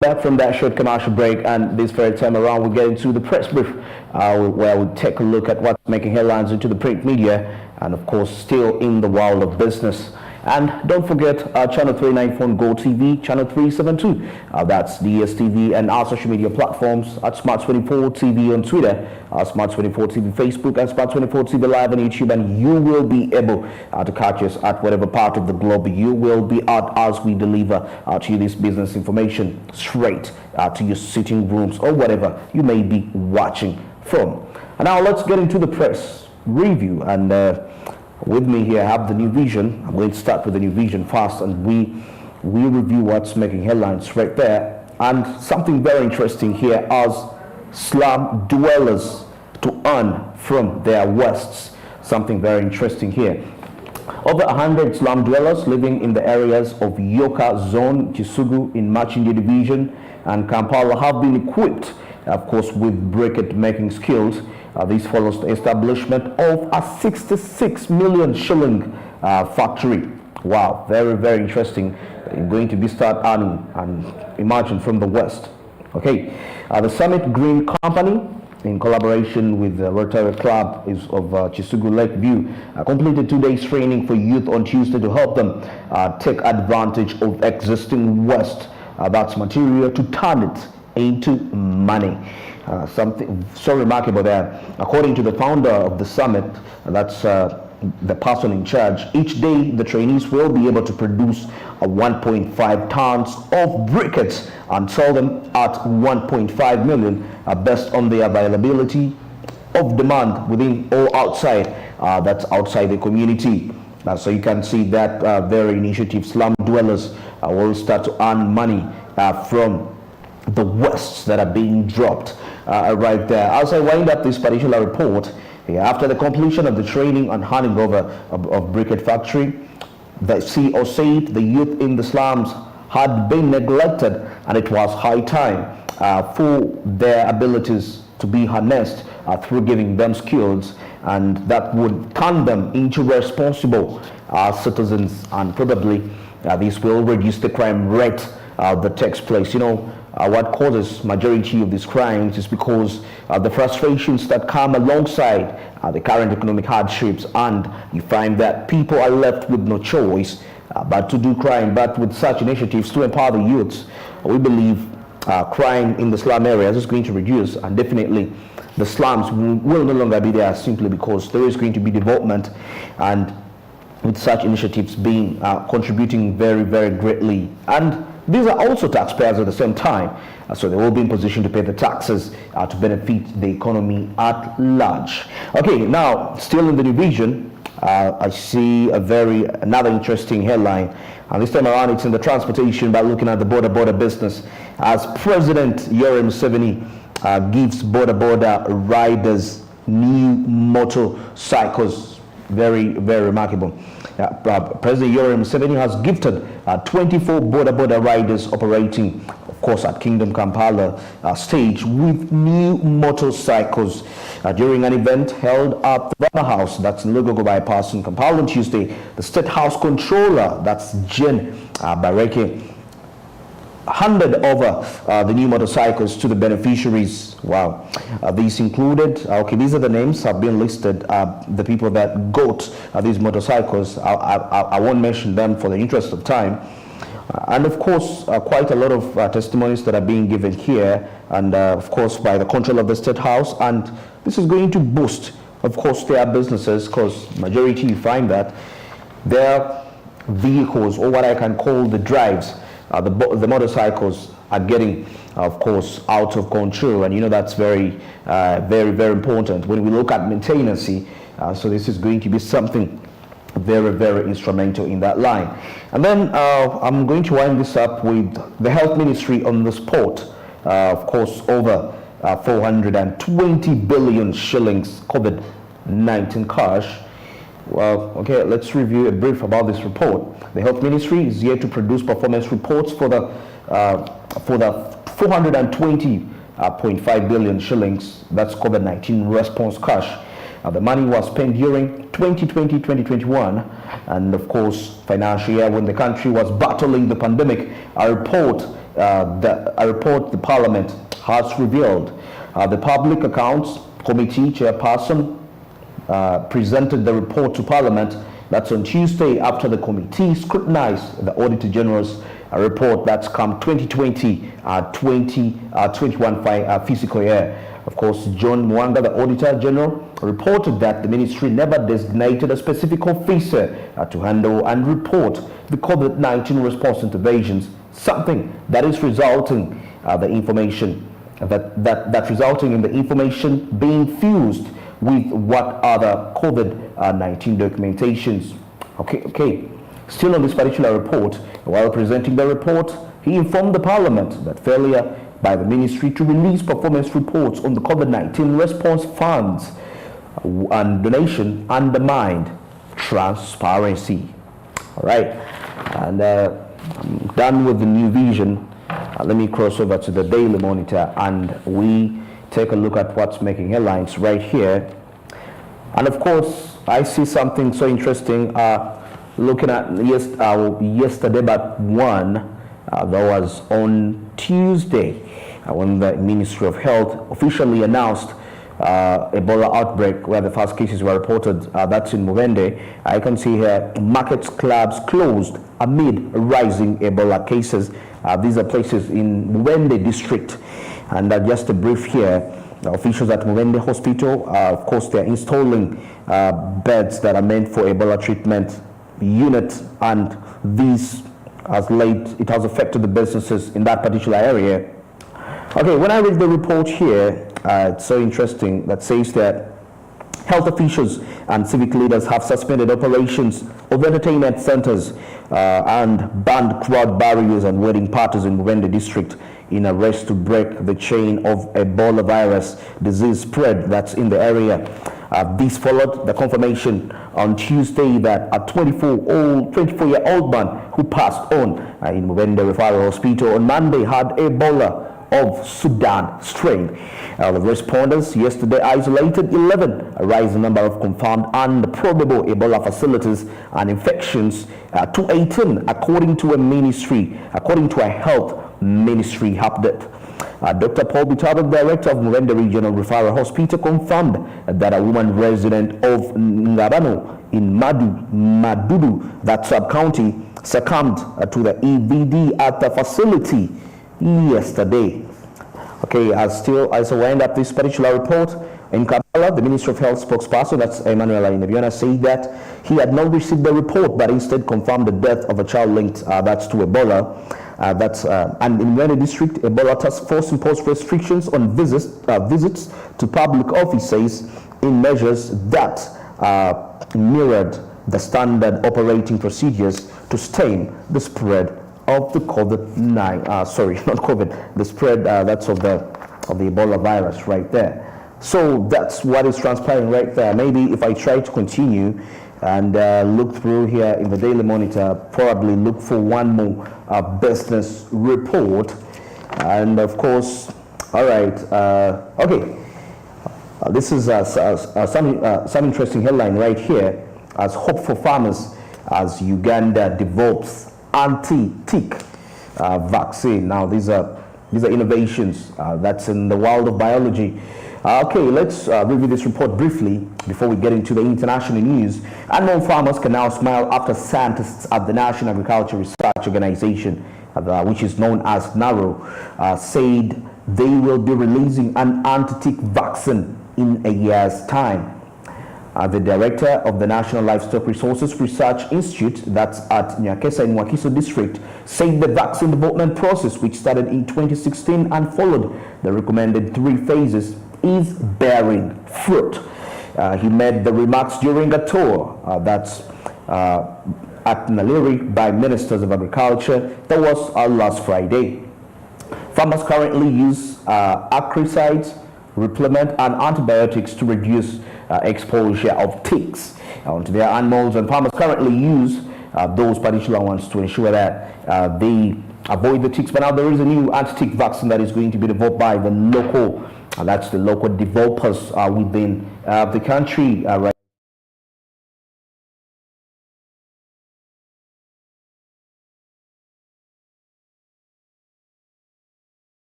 Back from that short commercial break, and this very time around, we get into the press brief, where we take a look at what's making headlines into the print media, and of course, still in the world of business. And don't forget Channel 394 Go TV, Channel 372, that's DSTV, and our social media platforms at Smart24 TV on Twitter, Smart24 TV Facebook, and Smart24 TV Live on YouTube. And you will be able to catch us at whatever part of the globe you will be at as we deliver to you this business information straight to your sitting rooms or whatever you may be watching from. And now let's get into the press review. And with me here, I have the New Vision. I'm going to start with the New Vision first, and we review what's making headlines right there. And something very interesting here as slum dwellers to earn from their wasts. Something very interesting here. Over 100 slum dwellers living in the areas of Yoka Zone, Kisugu in Machinje Division, and Kampala have been equipped, of course, with briquette making skills. This follows the establishment of a 66 million shilling factory. Wow, very, very interesting. Going to be start earning, and imagine, from the West. Okay, the Summit Green Company, in collaboration with the Rotary Club of Kisugu Lakeview, completed 2 days training for youth on Tuesday to help them take advantage of existing waste, that's material, to turn it into money. Something so remarkable there. According to the founder of the summit, that's the person in charge, each day the trainees will be able to produce 1.5 tons of briquettes and sell them at 1.5 million, based on the availability of demand within or outside, that's outside the community. So you can see that very initiative, slum dwellers will start to earn money from the wastes that are being dropped right there. As I wind up this particular report, after the completion of the training and handing over of briquette factory, the CEO said the youth in the slums had been neglected, and it was high time for their abilities to be harnessed through giving them skills, and that would turn them into responsible citizens, and probably this will reduce the crime rate that takes place. You know, what causes majority of these crimes is because the frustrations that come alongside the current economic hardships, and you find that people are left with no choice but to do crime. But with such initiatives to empower the youths, we believe crime in the slum areas is going to reduce, and definitely the slums will no longer be there, simply because there is going to be development, and with such initiatives being contributing very, very greatly. And these are also taxpayers at the same time, so they will be in position to pay the taxes to benefit the economy at large. Okay, now still in the division, I see another interesting headline, and this time around it's in the transportation, by looking at the border business, as President Yoweri Museveni gives border riders new motorcycles. Very, very remarkable. President Yoweri Museveni has gifted 24 border riders operating, of course, at Kingdom Kampala stage with new motorcycles during an event held at the Rama House, that's in Lugogo Bypass in Kampala on Tuesday. The State House Controller, that's Jen Bareke, handed over the new motorcycles to the beneficiaries. Wow. These included, okay, these are the names have been listed, the people that got these motorcycles. I won't mention them for the interest of time. And of course, quite a lot of testimonies that are being given here, and of course by the control of the State House. And this is going to boost, of course, their businesses, because majority, you find that their vehicles, or what I can call the drives, the motorcycles are getting, of course, out of control, and you know that's very, very important when we look at maintenance. So this is going to be something very, very instrumental in that line. And then I'm going to wind this up with the Health Ministry on the spot. Of course, over 420 billion shillings COVID-19 cash. Well, okay, let's review a brief about this report. The Health Ministry is here to produce performance reports for the 420.5 billion shillings, that's COVID-19 response cash. The money was spent during 2020-2021, and of course financial year when the country was battling the pandemic. A report a report the Parliament has revealed. The Public Accounts Committee chairperson presented the report to Parliament. That's on Tuesday after the committee scrutinized the Auditor General's report that's come 2020-2021 fiscal year. Of course, John Mwanga, the Auditor General, reported that the ministry never designated a specific officer to handle and report the COVID-19 response interventions, something that is resulting resulting in the information being fused with what other COVID-19 documentations. Okay. Still on this particular report, while presenting the report, he informed the Parliament that failure by the ministry to release performance reports on the COVID-19 response funds and donation undermined transparency. All right, and I'm done with the New Vision. Let me cross over to the Daily Monitor and we take a look at what's making headlines right here. And of course, I see something so interesting. Looking at yesterday, but one that was on Tuesday when the Ministry of Health officially announced Ebola outbreak where the first cases were reported. That's in Mubende. I can see here markets, clubs closed amid rising Ebola cases. These are places in Mubende district. And just a brief here, the officials at Mubende Hospital, of course, they're installing beds that are meant for Ebola treatment units, and these it has affected the businesses in that particular area. Okay, when I read the report here, it's so interesting that says that health officials and civic leaders have suspended operations of entertainment centers and banned crowd barriers and wedding parties in Mubende district in a race to break the chain of Ebola virus disease spread that's in the area. This followed the confirmation on Tuesday that a 24-year-old man who passed on in Mubende Referral Hospital on Monday had Ebola of Sudan strain. The respondents yesterday isolated 11, a rising number of confirmed and probable Ebola facilities and infections to 18, according to a health ministry update. Dr. Paul Bitado, director of Mubende Regional Referral Hospital, confirmed that a woman resident of Ngabano in Madudu, that sub-county, succumbed to the EVD at the facility yesterday. Okay, as I wind up this particular report, in Kampala, the Ministry of Health spokesperson, that's Emmanuel Inabiona, said that he had not received the report, but instead confirmed the death of a child linked that's to Ebola. And in Mubende district, Ebola task force imposed restrictions on visits to public offices in measures that mirrored the standard operating procedures to stem the spread of the the spread that's of the Ebola virus right there. So that's what is transpiring right there. Maybe if I try to continue and look through here in the Daily Monitor, probably look for one more business report. And of course, all right, okay. This is some interesting headline right here, as hope for farmers as Uganda develops anti-tick vaccine. Now these are innovations that's in the world of biology. Okay, let's review this report briefly before we get into the international news. Unknown farmers can now smile after scientists at the National Agriculture Research Organization, which is known as NARO, said they will be releasing an anti-tick vaccine in a year's time. The director of the National Livestock Resources Research Institute, that's at Nyakesa in Wakiso district, said the vaccine development process, which started in 2016 and followed the recommended 3 phases, is bearing fruit. He made the remarks during a tour that's at Naliri by ministers of agriculture that was last Friday. Farmers currently use acaricides, repellent and antibiotics to reduce exposure of ticks onto their animals, and farmers currently use those particular ones to ensure that they avoid the ticks. But now there is a new anti-tick vaccine that is going to be developed by the local developers within the country right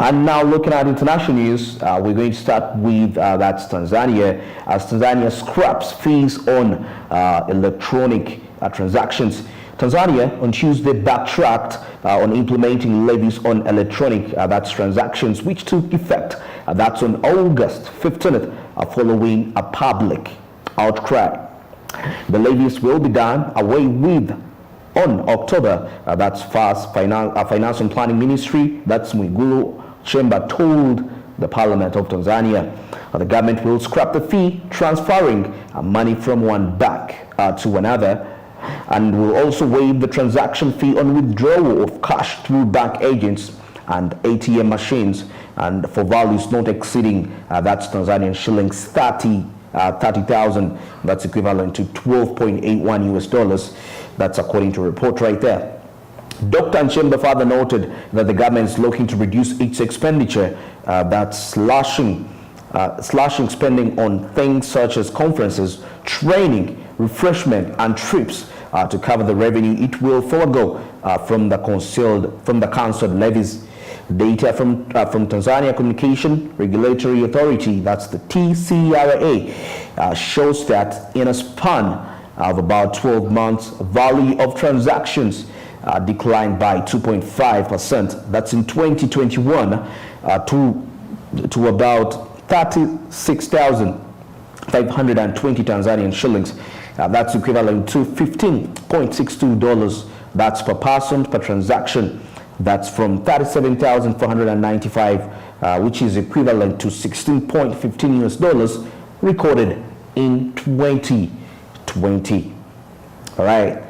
And now looking at international news, we're going to start with that's Tanzania, as Tanzania scraps fees on electronic transactions. Tanzania on Tuesday backtracked on implementing levies on electronic that's transactions, which took effect that's on August 15th following a public outcry. The levies will be done away with on October. That's Finance and Planning Ministry, that's Mwigulu Chamber, told the Parliament of Tanzania. The government will scrap the fee, transferring money from one bank to another, and will also waive the transaction fee on withdrawal of cash through bank agents and ATM machines, and for values not exceeding that's Tanzanian shillings 30,000. That's equivalent to 12.81 US dollars. That's according to a report right there. Dr. Nchemba further noted that the government is looking to reduce its expenditure, that's slashing spending on things such as conferences, training, refreshment, and trips to cover the revenue it will forego from the cancelled levies. Data from Tanzania Communication Regulatory Authority, that's the TCRA, shows that in a span of about 12 months, value of transactions declined by 2.5%. That's in 2021 to about 36,520 Tanzanian shillings. That's equivalent to $15.62. That's per person per transaction. That's from 37,495, which is equivalent to 16.15 US dollars, recorded in 2020. All right.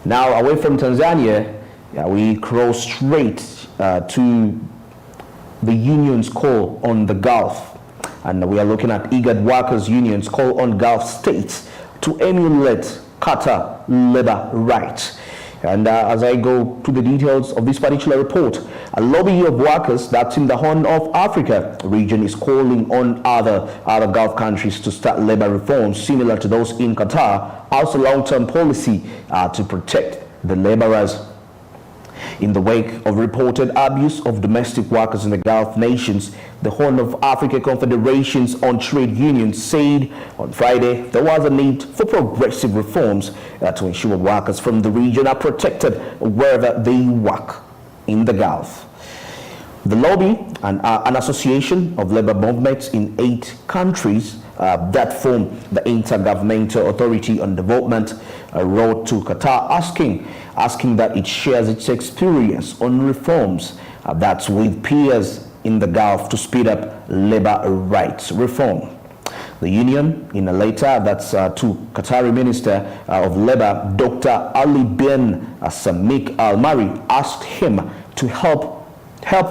Now, away from Tanzania, we cross straight to the union's call on the Gulf. And we are looking at IGAD Workers Union's call on Gulf states to emulate Qatar labor rights. And as I go to the details of this particular report, a lobby of workers that's in the Horn of Africa region is calling on other Gulf countries to start labor reforms similar to those in Qatar as a long-term policy to protect the laborers. In the wake of reported abuse of domestic workers in the Gulf nations, the Horn of Africa Confederations on Trade Unions said on Friday there was a need for progressive reforms to ensure workers from the region are protected wherever they work in the Gulf. The lobby, an association of labor movements in 8 countries that form the Intergovernmental Authority on Development, wrote to Qatar asking that it shares its experience on reforms that's with peers in the Gulf to speed up labor rights reform. The union, in a letter that's to Qatari Minister of Labor, Dr. Ali bin Samik Al-Mari, asked him to help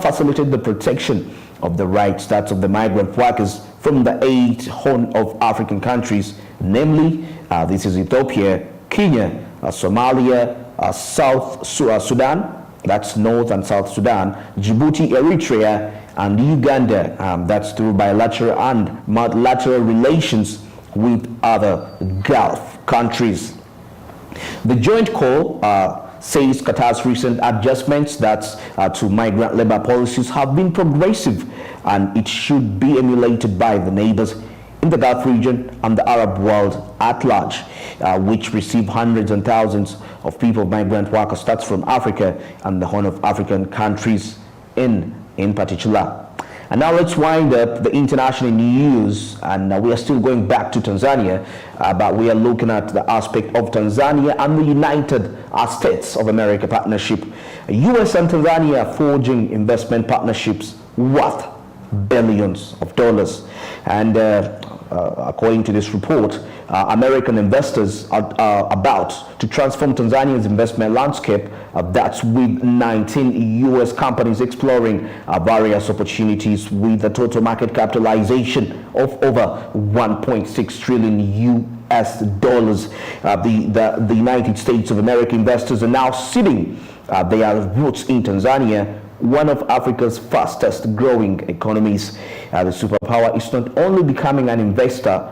facilitate the protection of the rights that's of the migrant workers from the 8 Horn of African countries, namely this is Ethiopia, Kenya, Somalia, South Sudan, that's North and South Sudan, Djibouti, Eritrea, and Uganda, that's through bilateral and multilateral relations with other Gulf countries. The joint call says Qatar's recent adjustments to migrant labor policies have been progressive, and it should be emulated by the neighbors in the Gulf region and the Arab world at large, which receive hundreds and thousands of people, migrant workers, that's from Africa and the Horn of African countries in particular. And now let's wind up the international news, and we are still going back to Tanzania, but we are looking at the aspect of Tanzania and the United States of America partnership. US and Tanzania forging investment partnerships worth billions of dollars. And according to this report, American investors are about to transform Tanzania's investment landscape. That's with 19 US companies exploring various opportunities with a total market capitalization of over 1.6 trillion US dollars. The United States of America investors are now seeding their roots in Tanzania, one of Africa's fastest growing economies. The superpower is not only becoming an investor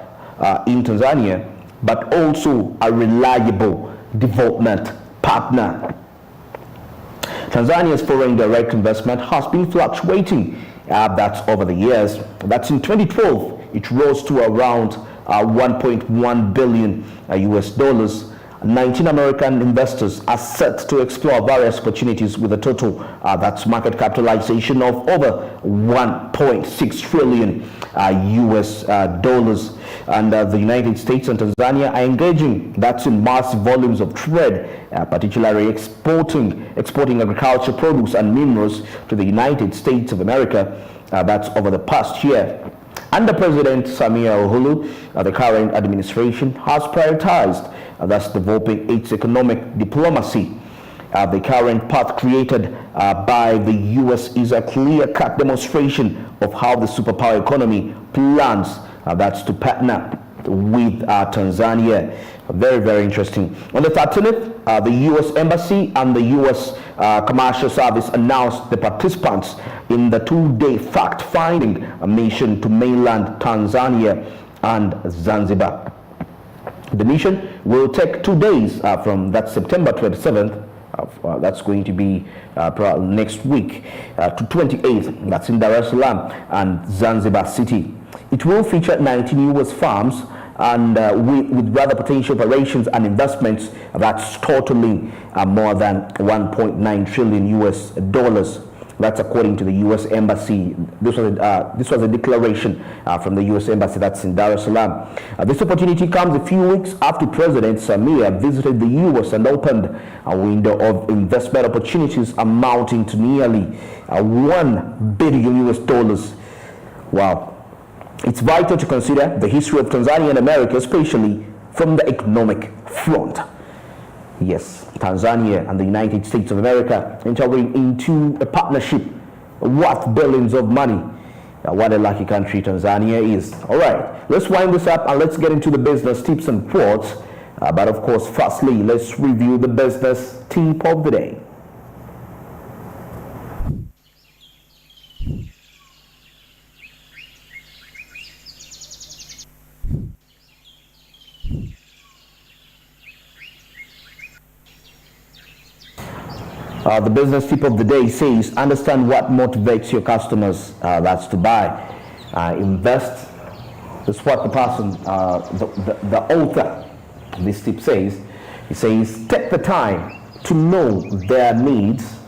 in Tanzania, but also a reliable development partner. Tanzania's foreign direct investment has been fluctuating That's over the years. That's in 2012. It rose to around 1.1 billion US dollars. 19 American investors are set to explore various opportunities with a total that's market capitalization of over 1.6 trillion US dollars. And the United States and Tanzania are engaging that's in massive volumes of trade, particularly exporting agricultural produce and minerals to the United States of America. That's over the past year. Under President Samia Suluhu, the current administration has prioritized that's developing its economic diplomacy. The current path created by the U.S. is a clear-cut demonstration of how the superpower economy plans that's to partner with Tanzania. Very, very interesting. On the 13th, the U.S. Embassy and the U.S. Commercial Service announced the participants in the two-day fact-finding mission to mainland Tanzania and Zanzibar. The mission will take 2 days from that September 27th, that's going to be next week, to 28th, that's in Dar es Salaam and Zanzibar City. It will feature 19 U.S. firms and with rather potential operations and investments that's totaling more than 1.9 trillion US dollars. That's according to the U.S. Embassy. This was a declaration from the U.S. Embassy that's in Dar es Salaam. This opportunity comes a few weeks after President Samia visited the U.S. and opened a window of investment opportunities amounting to nearly 1 billion US dollars. Wow. It's vital to consider the history of Tanzania and America, especially from the economic front. Yes, Tanzania and the United States of America entering into a partnership worth billions of money. What a lucky country Tanzania is. All right, let's wind this up and let's get into the business tips and quotes. But of course, firstly, let's review the business tip of the day. The business tip of the day says, understand what motivates your customers, that's to buy. Invest. That's what the person, the author of this tip says. He says, take the time to know their needs.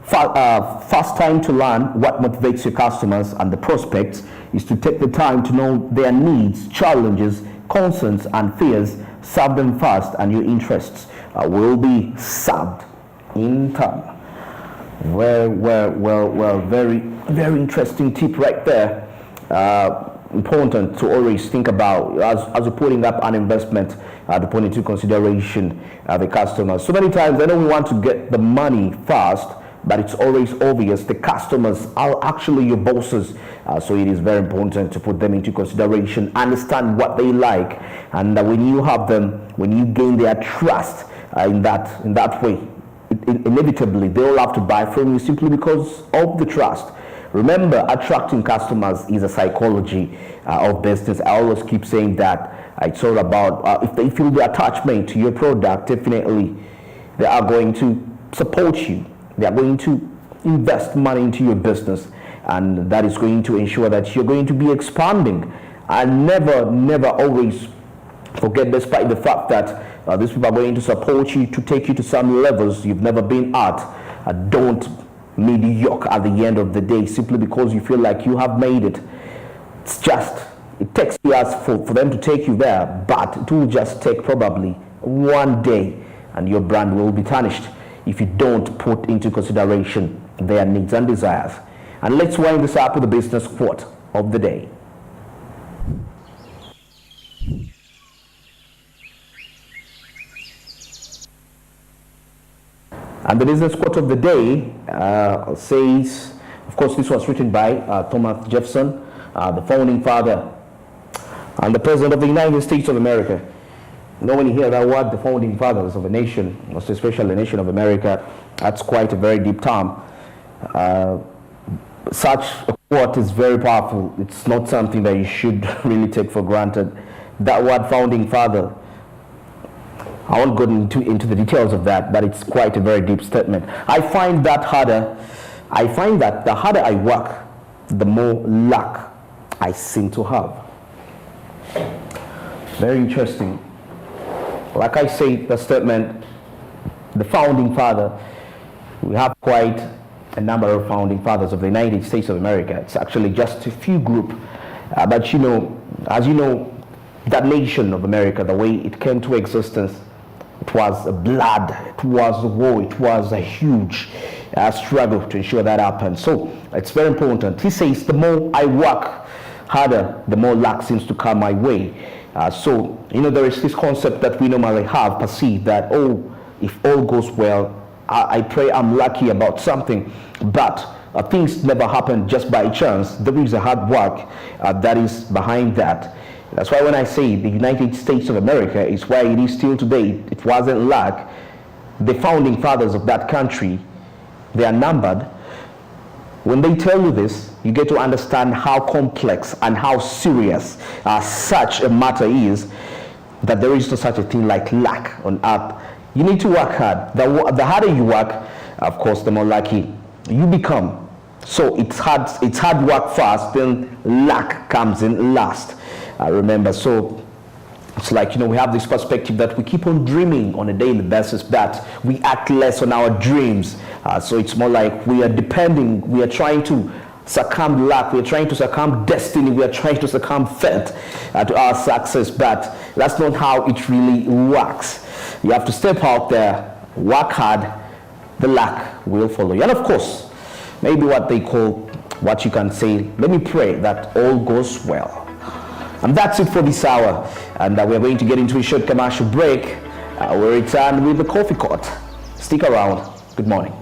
First time to learn what motivates your customers and the prospects is to take the time to know their needs, challenges, concerns, and fears. Serve them first, and your interests will be served in turn. Well, very, very interesting tip right there. Important to always think about as you're putting up an investment, to put into consideration the customers. So many times I know we want to get the money fast, but it's always obvious the customers are actually your bosses. So it is very important to put them into consideration, understand what they like, and when you have them, when you gain their trust in that way, inevitably they will have to buy from you simply because of the trust. Remember, attracting customers is a psychology of business. I always keep saying that it's all about if they feel the attachment to your product, definitely they are going to support you. They are going to invest money into your business, and that is going to ensure that you're going to be expanding. And never always forget, despite the fact that these people are going to support you to take you to some levels you've never been at, don't mediocre at the end of the day simply because you feel like you have made it. It takes years for them to take you there, but it will just take probably one day and your brand will be tarnished if you don't put into consideration their needs and desires. And let's wind this up with the business quote of the day. And the business quote of the day says, of course, this was written by Thomas Jefferson, the founding father and the president of the United States of America. You know, when you hear that word, the founding fathers of a nation, most especially the nation of America, that's quite a very deep term. Such a quote is very powerful. It's not something that you should really take for granted. That word, founding father, I won't go into the details of that, but it's quite a very deep statement. I find that harder I find that the harder I work, the more luck I seem to have. Very interesting. Like I say, the statement, the founding father, we have quite a number of founding fathers of the United States of America. It's actually just a few group. But you know, as you know, that nation of America, the way it came to existence, it was a blood, it was a war, it was a huge struggle to ensure that happened. So it's very important. He says, the more I work harder, the more luck seems to come my way. So, you know, there is this concept that we normally have perceived that, oh, if all goes well, I pray I'm lucky about something, but things never happen just by chance. There is a hard work that is behind that. That's why when I say the United States of America is why it is still today, it wasn't luck. The founding fathers of that country, they are numbered. When they tell you this, you get to understand how complex and how serious such a matter is, that there is no such a thing like luck on earth. You need to work hard. The harder you work, of course, the more lucky you become. So it's hard work first, then luck comes in last. Remember, so it's like, you know, we have this perspective that we keep on dreaming on a daily basis, but we act less on our dreams. So it's more like we are trying to succumb luck, we are trying to succumb destiny, we are trying to succumb fate to our success, but that's not how it really works. You have to step out there, work hard, the luck will follow you. And of course, maybe what you can say, let me pray that all goes well. And that's it for this hour. And we're going to get into a short commercial break. We'll return with the coffee court. Stick around. Good morning.